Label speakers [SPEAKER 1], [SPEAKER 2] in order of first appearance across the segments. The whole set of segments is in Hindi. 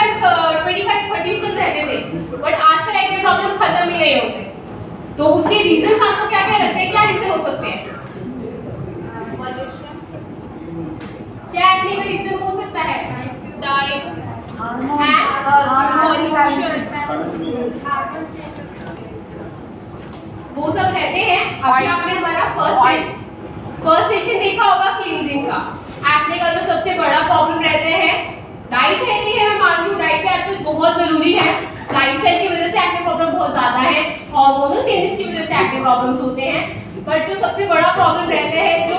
[SPEAKER 1] 25-30 तक रहते थे, बट आजकल एक्ने प्रॉब्लम खत्म ही नहीं होते। तो उसके रीजन आपको क्या क्या लगते हैं, क्या रीजन हो सकते हैं? क्या एक्ने का रीजन हो सकता है? डाइट, पॉल्यूशन, वो सब रहते हैं। अभी आपने हमारा फर्स्ट सेशन देखा होगा क्लींजिंग का। एक्ने का जो सबसे बड़ा प्रॉब्लम रहते हैं डाइट रहती है। मैं मानती हूँ डाइट भी आजकल बहुत जरूरी है। लाइफस्टाइल की वजह से एक्ने प्रॉब्लम बहुत ज्यादा है, हार्मोनल चेंजेस की वजह से एक्ने प्रॉब्लम्स होते हैं। बट जो सबसे बड़ा प्रॉब्लम रहता है, जो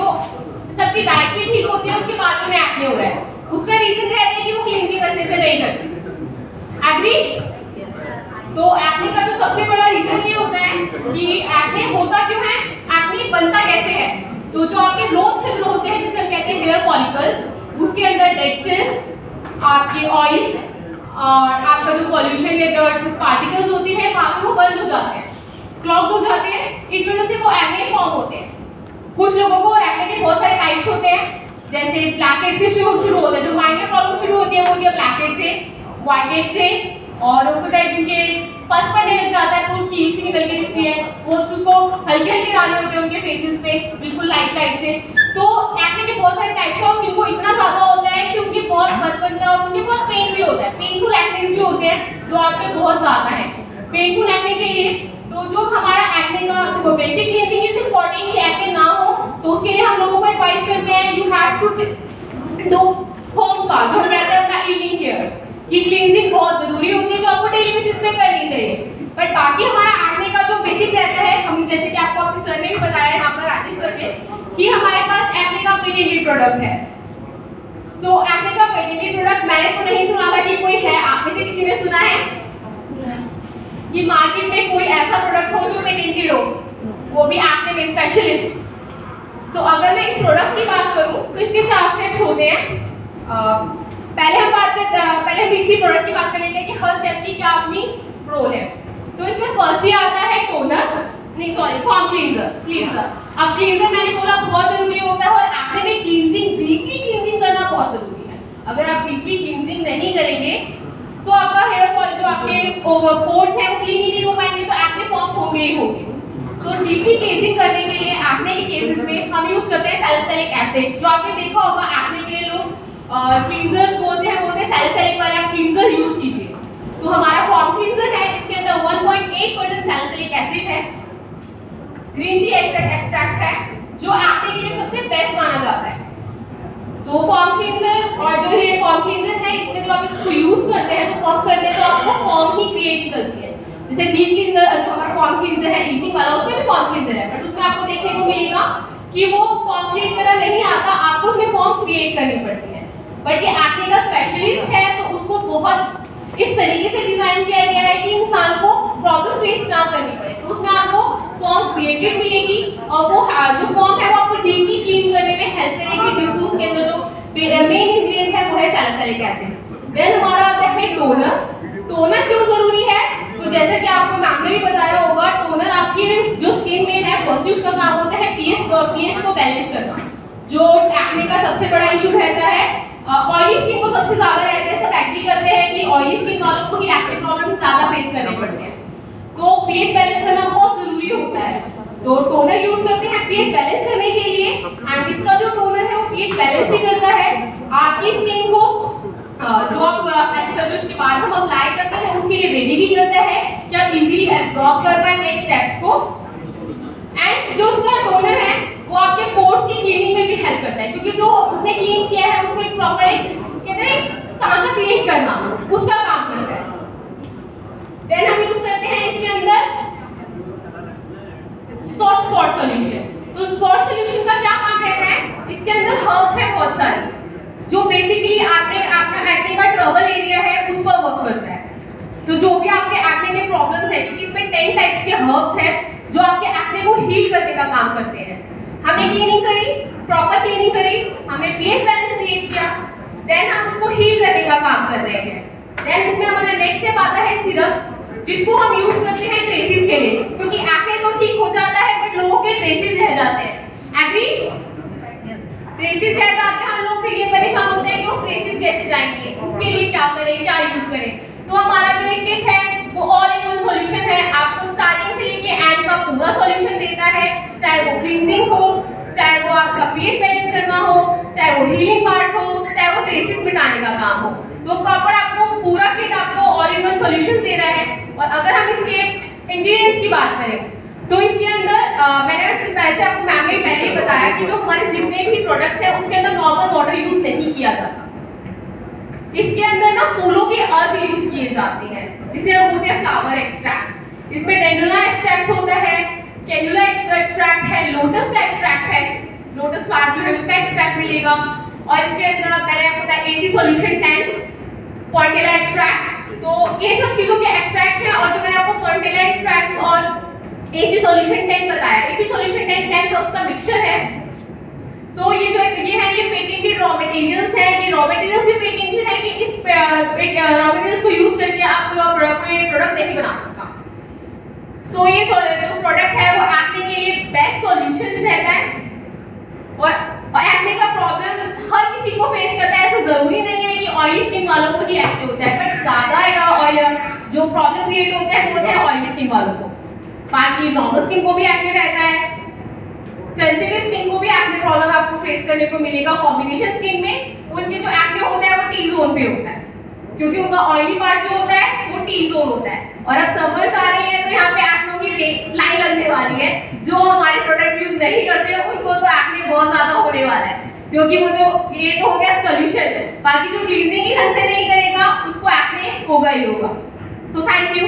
[SPEAKER 1] सबकी डाइट भी ठीक होती है उसके बाद में एक्ने हो रहा है, उसका रीजन रहता है कि वो क्लींजिंग अच्छे से नहीं करते। एग्री? तो एक्ने का जो सबसे बड़ा रीजन ये होता है कि एक्ने होता क्यों है, एक्ने बनता कैसे है। तो जो आपके लोम छिद्र होते हैं जिसे हम कहते हैं हेयर फॉलिकल्स, उसके अंदर डेड सेल्स, आपके ऑयल और आपका जो पॉल्यूशन या डर्ट पार्टिकल्स होते हैं वहाँ पे वो बंद हो जाते हैं, क्लॉग्ड हो जाते हैं। इस वजह से वो एक्ने फॉर्म होते हैं। कुछ लोगों को एक्ने के बहुत सारे टाइप्स होते हैं, जैसे ब्लैकहेड से शुरू होता है। जो माइनर प्रॉब्लम शुरू होती है वो होती है ब्लैकहेड से, व्हाइटहेड से, और वो पता है जिनके पस पड़ने लग जाता है तो कील सी निकल के दिखती है, वो तुमको हल्के हल्के दाने होते हैं उनके फेसेस पे, बिल्कुल लाइट से। तो एक्ने के बहुत सारे टाइप हैं और उनको इतना ज्यादा होता है कि उनके बहुत पस बनता है और उनके बहुत पेन भी होता है। पेनफुल एक्ने भी होते हैं जो आजकल बहुत ज्यादा है। पेनफुल एक्ने के लिए तो जो हमारा एक्ने का बेसिक क्लींजिंग इज इम्पोर्टेंट कि एक्ने ना हो, तो उसके लिए हम लोगों को एडवाइस करते हैं you have to do home का, जो कहते हैं अपना इवनिंग केयर। ये क्लींजिंग बहुत जरूरी होती है जो आपको डेली बेसिस पे करनी चाहिए। बट बाकी हमारा एक्ने का जो बेसिक रहता है, हम जैसे कि आपको अपने सर ने भी बताया यहाँ पर राजेश सर ने कि हमारे पास एक्ने का पेटेंटेड प्रोडक्ट है। सो एक्ने का पेटेंटेड प्रोडक्ट मैंने तो नहीं सुना था कि कोई है, आप में से किसी ने सुना है कि मार्केट में कोई ऐसा प्रोडक्ट हो जो पेटेंटेड हो, वो भी एक्ने में स्पेशलिस्ट। सो अगर मैं इस प्रोडक्ट की बात करूं तो इसके 4 स्टेप्स होते हैं। पहले हम इसी प्रोडक्ट की बात कर लेते हैं कि हर स्टेप की क्या अपनी रोल है। तो इसमें फर्स्ट ही आता है टोनर, नहीं सॉरी फॉर्म क्लींजर। अब क्लींजर मैंने बोला बहुत जरूरी होता है, और एक्ने में क्लींजिंग, डीपली क्लींजिंग करना बहुत जरूरी है। अगर आप डीपली क्लींजिंग नहीं करेंगे तो आपका हेयर फॉल, जो आपके पोर्स हैं वो क्लीन ही नहीं हो पाएंगे, तो एक्ने फॉर्म होंगे ही होंगे। तो डीपली क्लींजिंग करने के लिए एक्ने के केसेस में हम यूज करते हैं सैलिसिलिक एसिड। जो आपने देखा होगा एक्ने के लिए लोग क्लींजर्स बोलते हैं सैलिसिलिक वाला क्लींजर यूज कीजिए। तो हमारा फॉर्म क्लींजर है, इसके अंदर 1.8% सैलिसिलिक एसिड है, ग्रीन टी एक्सट्रैक्ट है, जो एक्ने के लिए सबसे बेस्ट माना जाता है। तो फॉर्म क्लींजर और जो ये फॉर्म क्लींजर है, इसमें जो आप इसको यूज करते हैं तो पंप करते हैं तो आपको फॉर्म ही क्रिएट निकलती है। जैसे डीप क्लींजर जो हमारा फॉर्म क्लींजर है इवनिंग वाला, उसमें भी फॉर्म क्लींजर है, बट उसमें आपको देखने को मिलेगा कि वो फॉर्म क्रिएट करना नहीं आता, आपको उसमें फॉर्म क्रिएट करनी पड़ती है। बट ये एक्ने का स्पेशलिस्ट है तो उसको बहुत इस तरीके से डिजाइन किया गया है कि इंसान को प्रॉब्लम फेस ना करनी पड़े। तो उसमें आपको फॉर्म क्रिएटेड मिलेगी और वो जो फॉर्म है वो आपको डीपली क्लीन करने में हेल्प करेगी, ड्यू टू उसके अंदर जो मेन इंग्रेडिएंट है वो है सैलिसिलिक एसिड। देन हमारा आता है टोनर। टोनर क्यों जरूरी है? तो जैसे कि आपको मैम ने भी बताया होगा, टोनर आपकी जो स्किन में है फर्स्टली उसका काम होता है पीएच को बैलेंस करना। जो एक्ने का सबसे बड़ा इशू रहता है, ऑयली स्किन को सबसे ज्यादा रहता है, सब एग्री करते हैं कि ऑयली स्किन वालों को ही एक्ने प्रॉब्लम ज्यादा फेस करने पड़ते हैं। तो पीएच बैलेंस करना बहुत जरूरी होता है, तो टोनर यूज करते हैं पीएच बैलेंस करने के लिए। एंड इसका जो टोनर है वो पीएच बैलेंस भी करता है आपकी स्किन को, जो आप एक्सरसाइज उसके बाद हम अप्लाई करते हैं उसके लिए रेडी भी करता है कि आप इजीली एब्जॉर्ब कर पाए नेक्स्ट स्टेप्स को। एंड जो उसका टोनर है वो आपके पोर्स की क्लीनिंग में भी हेल्प करता है, क्योंकि जो उसने क्लीन किया है उसको एक प्रॉपर कहते हैं सांचा क्रिएट करना, उसका काम करता है। देन हम यूज करते हैं इसके अंदर स्पॉट सॉल्यूशन। तो स्पॉट सॉल्यूशन का क्या काम रहता है? इसके अंदर हर्ब्स है बहुत सारे जो बेसिकली आपका एक्ने का ट्रबल एरिया है उस पर वर्क करता है। तो जो भी आपके एक्ने में प्रॉब्लम्स है, क्योंकि इसमें 10 टाइप्स के हर्ब्स हैं जो आपके एक्ने को हील करने का काम करते हैं। हमने क्लीनिंग करी, प्रॉपर क्लीनिंग करी, हमने पीएच बैलेंस क्रिएट किया, देन हम उसको हील करने का काम कर रहे हैं। देन इसमें हमारा नेक्स्ट स्टेप आता है सिरप, जिसको हम यूज करते हैं ट्रेसेस के लिए, क्योंकि एक्ने तो ठीक हो जाता है बट लोगों के ट्रेसेस रह जाते हैं। एग्री? ट्रेसेस रह जाते हैं हम लोग फिर ये परेशान होते हैं कि वो ट्रेसेस कैसे जाएंगे, उसके लिए क्या करें, क्या यूज करें। तो हमारा जो ये किट है वो ऑल इन वन सॉल्यूशन है, आपको स्टार्टिंग से लेके एंड का पूरा सॉल्यूशन देता है, चाहे वो क्लींजिंग हो, चाहे वो आपका पीएच बैलेंस करना हो, चाहे वो हीलिंग पार्ट हो, चाहे वो ट्रेसेस मिटाने का काम हो। तो प्रॉपर आपको पूरा किट आपको ऑल इन वन सॉल्यूशन दे रहा है। और अगर हम इसके इंग्रेडिएंट्स की बात करें तो इसके अंदर मैंने वैसे आपको मैम ने पहले ही बताया कि जो हमारे जितने भी प्रोडक्ट्स हैं उसके अंदर नॉर्मल वाटर यूज नहीं किया जाता। इसके अंदर ना फूलों के अर्क यूज किए जाते हैं जिसे हम बोलते हैं फ्लावर एक्सट्रैक्ट। इसमें डेंडुला एक्सट्रैक्ट होता है, कैनुला एक्सट्रैक्ट है, लोटस का एक्सट्रैक्ट है, लोटस फ्लावर जो है उसका एक्सट्रैक्ट मिलेगा। और इसके अंदर मैंने आपको बताया एसी सॉल्यूशन 10, पॉइंटेला एक्सट्रैक्ट, तो ये सब चीजों के एक्सट्रैक्ट्स हैं। और जो मैंने आपको पॉइंटेला एक्सट्रैक्ट्स और एसी सॉल्यूशन 10 बताया, एसी सॉल्यूशन 10 कप्स का मिक्सचर है। सो ये जो ये है ये पेटेंटेड रॉ मटेरियल्स है, ये रॉ मटेरियल्स भी पेटेंटेड है कि इस रॉ मटेरियल्स को यूज करके आप कोई प्रोडक्ट नहीं बना सकता। सो ये जो प्रोडक्ट है वो एक्ने के लिए बेस्ट सॉल्यूशन रहता है। और एक्ने का प्रॉब्लम हर किसी को फेस करता है, ऐसा जरूरी नहीं है कि ऑयली स्किन वालों को ही एक्ने होता है, बट ज्यादा ऑयल जो प्रॉब्लम क्रिएट होता है वो होता है ऑयली स्किन वालों को। बाकी नॉर्मल स्किन को भी एक्ने रहता है, सेंसिटिव स्किन को भी एक्ने प्रॉब्लम आपको फेस करने को मिलेगा। कॉम्बिनेशन स्किन में उनके जो एक्ने होता है वो टी जोन पे होता है, क्योंकि उनका ऑयली पार्ट जो होता है वो टी जोन होता है। और अब समर्स आ रही है तो यहाँ पे एक्नों की लाइन लगने वाली है। जो हमारे प्रोडक्ट यूज नहीं करते उनको तो एक्ने बहुत ज्यादा होने वाला है, क्योंकि वो जो ये तो हो गया सोल्यूशन, बाकी जो क्लीनिंग ही ढंग से नहीं करेगा उसको एक्ने होगा ही होगा। So thank you.